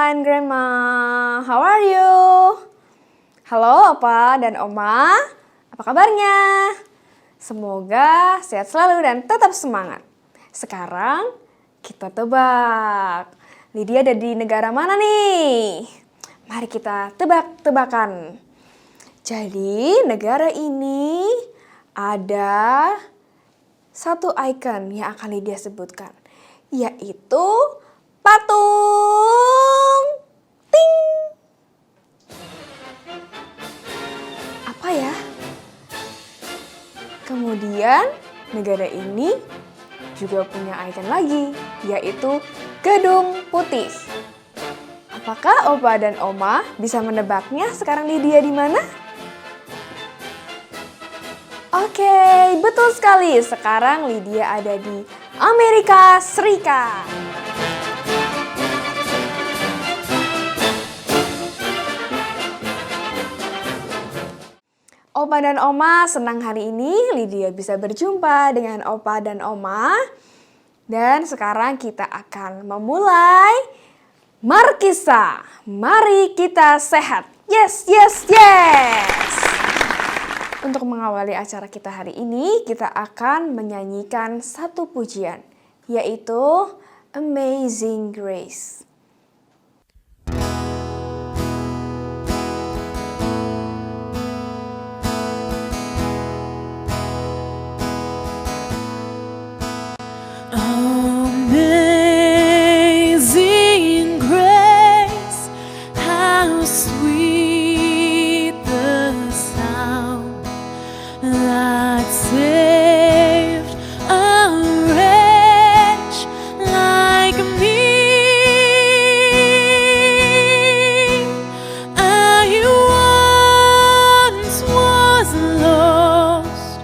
and Grandma, how are you? Halo Opa dan Oma, apa kabarnya? Semoga sehat selalu dan tetap semangat. Sekarang kita tebak. Lydia ada di negara mana nih? Mari kita tebak-tebakan. Jadi negara ini ada satu icon yang akan Lydia sebutkan, yaitu patung. Ting. Apa ya? Kemudian negara ini juga punya icon lagi, yaitu gedung putih. Apakah Opa dan Oma bisa menebaknya sekarang Lydia di mana? Oke, betul sekali. Sekarang Lydia ada di Amerika Serikat. Opa dan Oma senang hari ini Lydia bisa berjumpa dengan Opa dan Oma. Dan sekarang kita akan memulai Markisa. Mari kita sehat. Yes, yes, yes. Untuk mengawali acara kita hari ini, kita akan menyanyikan satu pujian, yaitu Amazing Grace. Amazing grace, how sweet the sound that saved a wretch like me. I once was lost,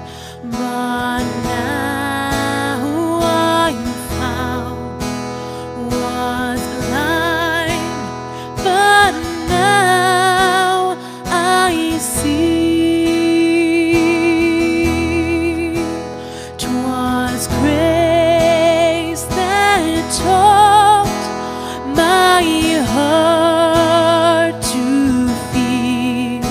but now I'm found. Was blind, but now I see. 'Twas grace that taught my heart to feel,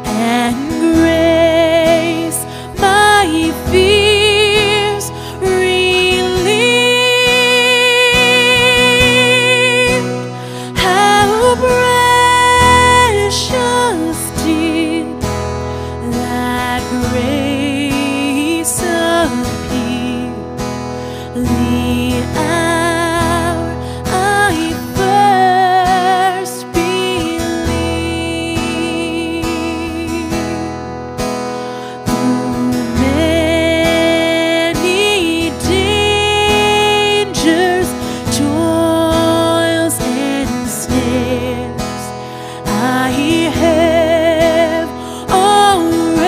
and grace my fears relieved. How precious did that grace appear, the hour I first believed. Through many dangers, toils, and snares, I have already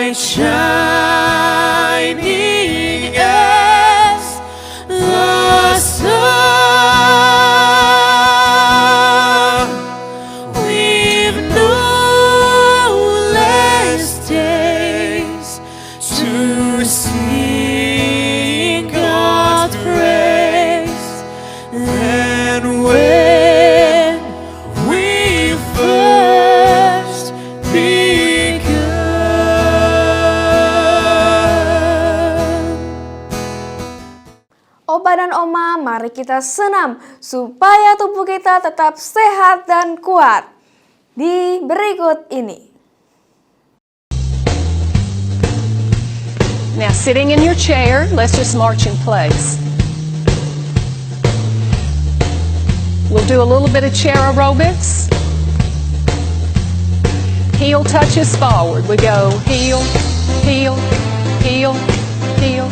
light shining as the sun. We've no less days to sing God's praise than when we first began. Opa dan Oma, mari kita senam supaya tubuh kita tetap sehat dan kuat. Di berikut ini. Now, sitting in your chair, let's just march in place. We'll do a little bit of chair aerobics. Heel touches forward. We go heel, heel, heel, heel.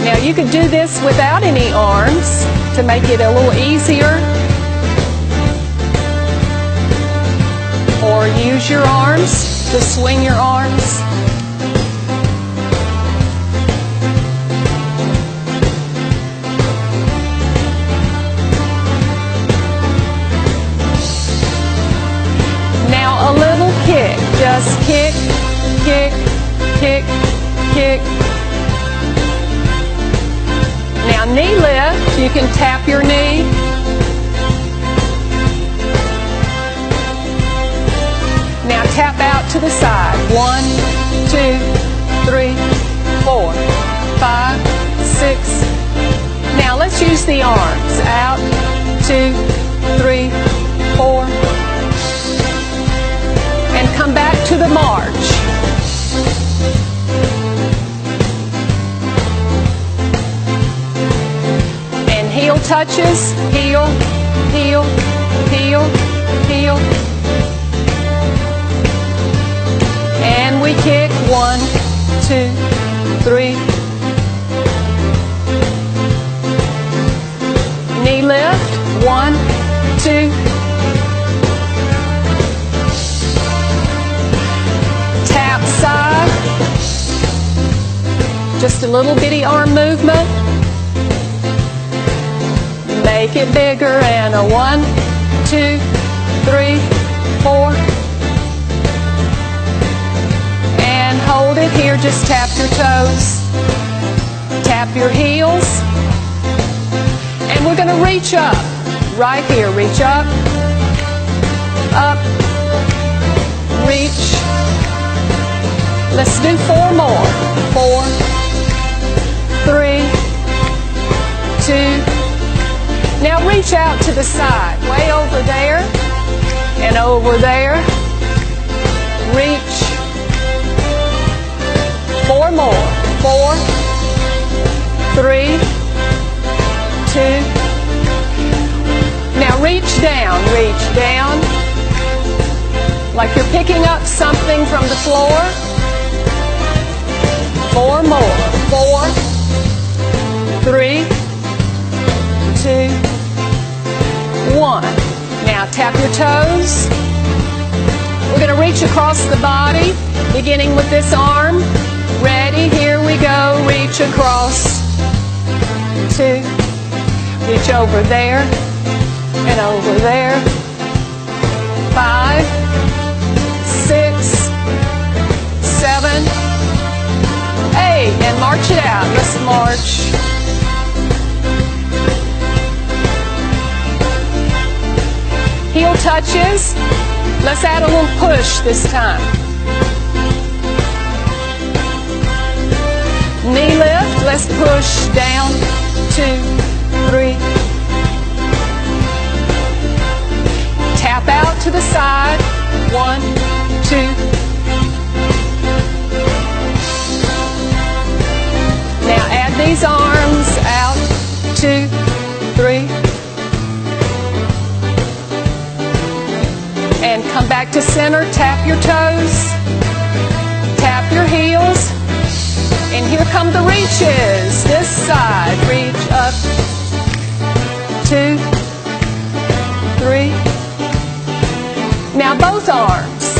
Now, you could do this without any arms to make it a little easier. Or use your arms to swing your arms. Now a little kick, just kick, kick, kick, kick. Now knee lift, you can tap your knee. Now tap out to the side. 1, 2, 3, 4, 5, 6. Now let's use the arms. Out, 2, 3, 4. And come back to the march. And heel touches, heel, heel, heel, heel. And we kick 1, 2, 3. Knee lift 1, 2. Tap side. Just a little bitty arm movement. Make it bigger and a 1, 2, 3, 4. Hold it here, just tap your toes, tap your heels, and we're going to reach up, right here, reach up, reach. Let's do 4 more, 4, 3, 2. Now reach out to the side, way over there, and over there, reach. 4 more. 4, 3, 2. Now reach down, like you're picking up something from the floor. 4 more. 4, 3, 2, 1. Now tap your toes. We're going to reach across the body, beginning with this arm. Ready, here we go, reach across, 2, reach over there, and over there, 5, 6, 7, 8, and march it out, let's march. Heel touches, let's add a little push this time. Knee lift, let's push down, 2, 3. Tap out to the side, 1, 2. Now add these arms out, 2, 3. And come back to center, tap your toes, tap your heels. And here come the reaches. This side, reach up, 2, 3. Now both arms,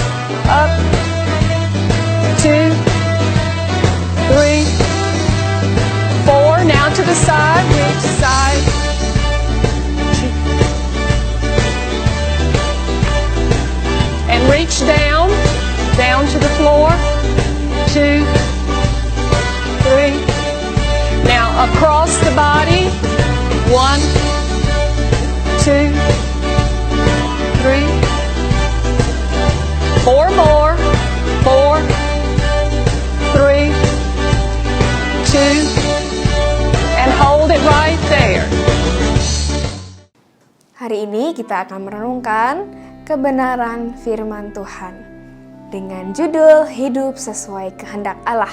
up, across the body. 1, 2, 3, 4 more. 4, 3, 2, and hold it right there. Hari ini kita akan merenungkan kebenaran firman Tuhan dengan judul Hidup Sesuai Kehendak Allah.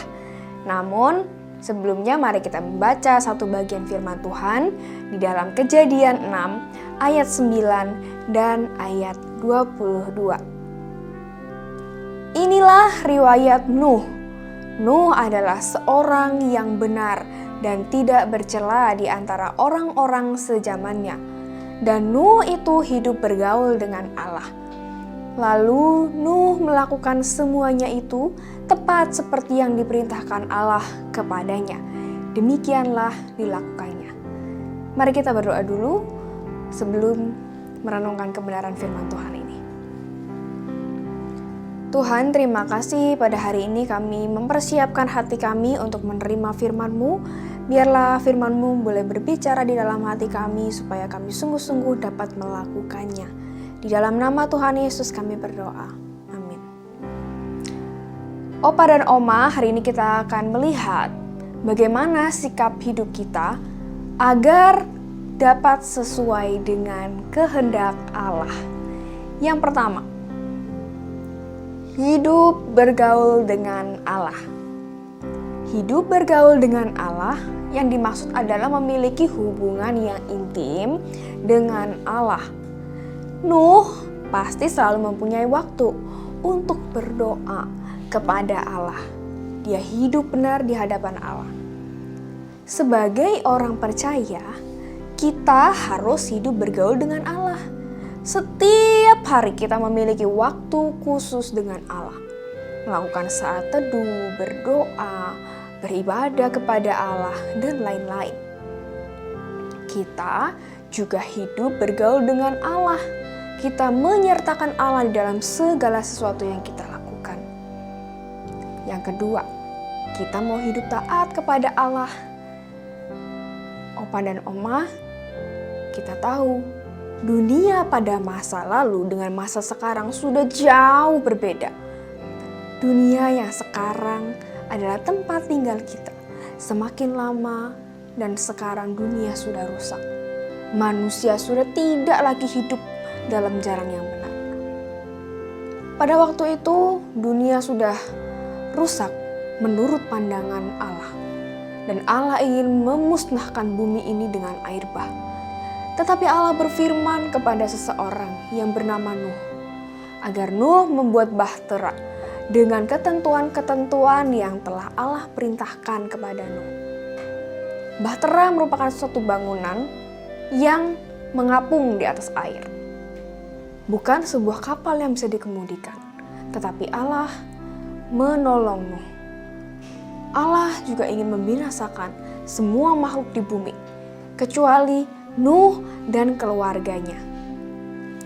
Namun, sebelumnya mari kita membaca satu bagian firman Tuhan di dalam Kejadian 6 ayat 9 dan ayat 22. Inilah riwayat Nuh. Nuh adalah seorang yang benar dan tidak bercela di antara orang-orang sezamannya. Dan Nuh itu hidup bergaul dengan Allah. Lalu Nuh melakukan semuanya itu tepat seperti yang diperintahkan Allah kepadanya. Demikianlah dilakukannya. Mari kita berdoa dulu sebelum merenungkan kebenaran firman Tuhan ini. Tuhan, terima kasih pada hari ini kami mempersiapkan hati kami untuk menerima firman-Mu. Biarlah firman-Mu boleh berbicara di dalam hati kami supaya kami sungguh-sungguh dapat melakukannya. Di dalam nama Tuhan Yesus kami berdoa. Amin. Opa dan Oma, hari ini kita akan melihat bagaimana sikap hidup kita agar dapat sesuai dengan kehendak Allah. Yang pertama, hidup bergaul dengan Allah. Hidup bergaul dengan Allah yang dimaksud adalah memiliki hubungan yang intim dengan Allah. Nuh pasti selalu mempunyai waktu untuk berdoa kepada Allah. Dia hidup benar di hadapan Allah. Sebagai orang percaya, kita harus hidup bergaul dengan Allah. Setiap hari kita memiliki waktu khusus dengan Allah. Melakukan saat teduh, berdoa, beribadah kepada Allah, dan lain-lain. Kita juga hidup bergaul dengan Allah. Kita menyertakan Allah di dalam segala sesuatu yang kita lakukan. Yang kedua, kita mau hidup taat kepada Allah. Opa dan Oma, kita tahu dunia pada masa lalu dengan masa sekarang sudah jauh berbeda. Dunia yang sekarang adalah tempat tinggal kita. Semakin lama dan sekarang dunia sudah rusak. Manusia sudah tidak lagi hidup dalam jalan yang benar. Pada waktu itu dunia sudah rusak menurut pandangan Allah. Dan Allah ingin memusnahkan bumi ini dengan air bah. Tetapi Allah berfirman kepada seseorang yang bernama Nuh, agar Nuh membuat bahtera dengan ketentuan-ketentuan yang telah Allah perintahkan kepada Nuh. Bahtera merupakan suatu bangunan yang mengapung di atas air. Bukan sebuah kapal yang bisa dikemudikan, tetapi Allah menolong Nuh. Allah juga ingin membinasakan semua makhluk di bumi, kecuali Nuh dan keluarganya.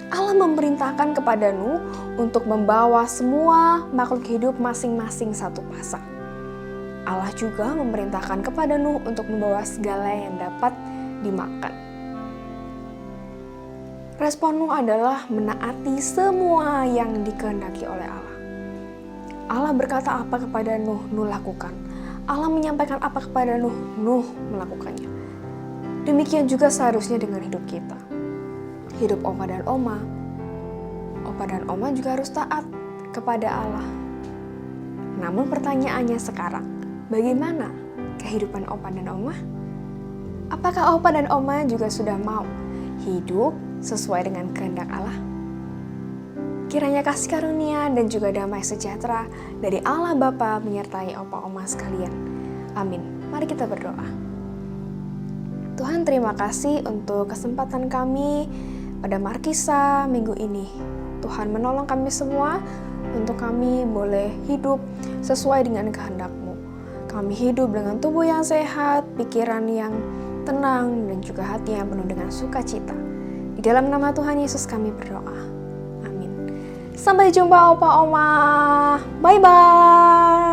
Allah memerintahkan kepada Nuh untuk membawa semua makhluk hidup masing-masing satu pasang. Allah juga memerintahkan kepada Nuh untuk membawa segala yang dapat dimakan. Respon Nuh adalah menaati semua yang dikehendaki oleh Allah. Allah berkata apa kepada Nuh, Nuh lakukan. Allah menyampaikan apa kepada Nuh, Nuh melakukannya. Demikian juga seharusnya dengan hidup kita. Hidup Opa dan Oma juga harus taat kepada Allah. Namun pertanyaannya sekarang, bagaimana kehidupan Opa dan Oma? Apakah Opa dan Oma juga sudah mau hidup sesuai dengan kehendak Allah? Kiranya kasih karunia dan juga damai sejahtera dari Allah Bapa menyertai Opa Oma sekalian. Amin. Mari kita berdoa. Tuhan, terima kasih untuk kesempatan kami pada Markisa minggu ini. Tuhan menolong kami semua untuk kami boleh hidup sesuai dengan kehendak-Mu. Kami hidup dengan tubuh yang sehat, pikiran yang tenang, dan juga hati yang penuh dengan sukacita. Di dalam nama Tuhan Yesus kami berdoa. Amin. Sampai jumpa Opa Oma. Bye-bye.